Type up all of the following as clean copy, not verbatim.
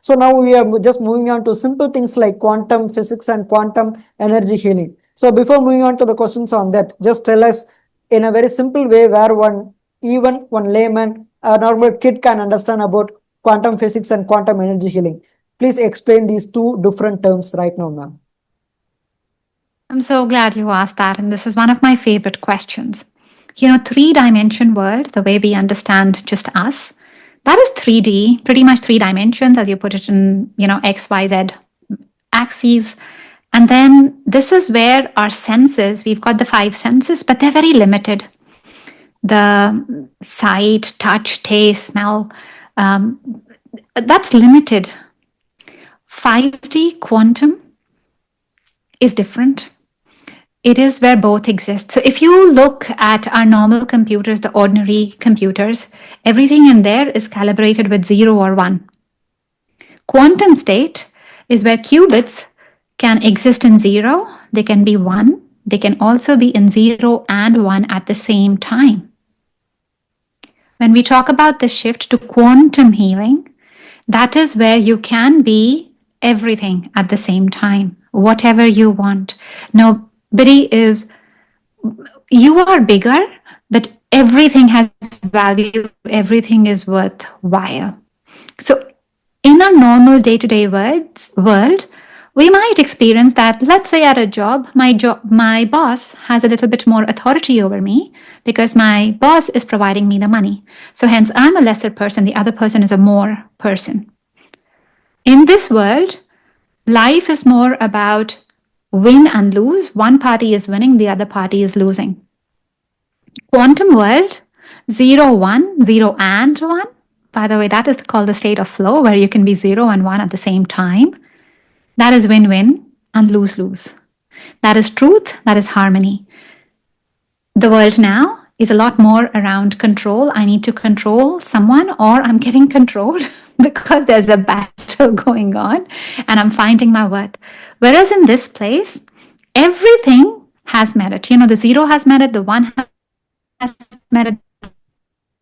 So now we are just moving on to simple things like quantum physics and quantum energy healing. So before moving on to the questions on that, just tell us in a very simple way where even one layman, a normal kid can understand about quantum physics and quantum energy healing. Please explain these two different terms right now, ma'am. I'm so glad you asked that, and this is one of my favorite questions. Three-dimension world, the way we understand just us, that is 3D, pretty much three dimensions as you put it in, X, Y, Z axes. And then this is where our senses, we've got the five senses, but they're very limited. The sight, touch, taste, smell, that's limited. 5D quantum is different. It is where both exist. So if you look at our normal computers, the ordinary computers, everything in there is calibrated with 0 or 1. Quantum state is where qubits can exist in 0, they can be 1, they can also be in 0 and 1 at the same time. When we talk about the shift to quantum healing, that is where you can be everything at the same time, whatever you want. Nobody is, you are bigger, but everything has value, everything is worthwhile. So in our normal day-to-day world, we might experience that, let's say at a job, my boss has a little bit more authority over me because my boss is providing me the money. So hence I'm a lesser person, the other person is a more person. In this world, life is more about win and lose. One party is winning, the other party is losing. Quantum world, 0, 1, 0 and 1. By the way, that is called the state of flow, where you can be 0 and 1 at the same time. That is win-win and lose-lose. That is truth, that is harmony. The world now is a lot more around control. I need to control someone, or I'm getting controlled because there's a battle going on and I'm finding my worth. Whereas in this place, everything has merit. The 0 has merit, the 1 has merit,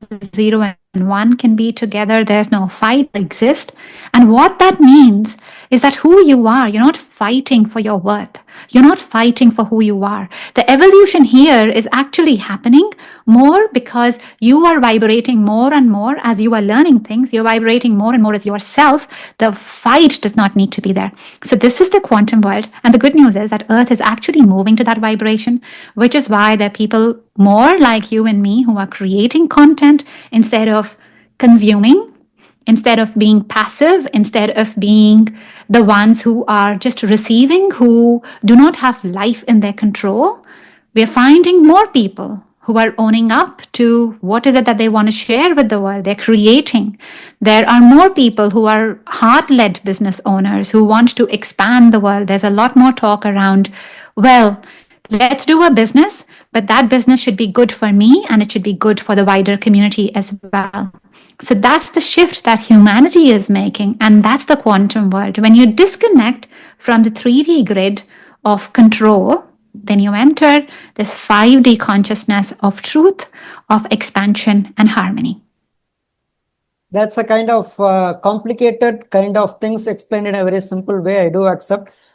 the 0 and 1 can be together. There's no fight exist. And what that means is that who you are, you're not fighting for your worth. You're not fighting for who you are. The evolution here is actually happening more because you are vibrating more and more as you are learning things. You're vibrating more and more as yourself. The fight does not need to be there. So this is the quantum world. And the good news is that Earth is actually moving to that vibration, which is why there are people more like you and me who are creating content instead of consuming, instead of being passive, instead of being the ones who are just receiving, who do not have life in their control. We are finding more people who are owning up to what is it that they want to share with the world. They're creating. There are more people who are heart-led business owners who want to expand the world. There's a lot more talk around, well, let's do a business, but that business should be good for me and it should be good for the wider community as well. So that's the shift that humanity is making, and that's the quantum world. When you disconnect from the 3D grid of control, then you enter this 5D consciousness of truth, of expansion and harmony. That's a kind of complicated kind of things explained in a very simple way. I do accept.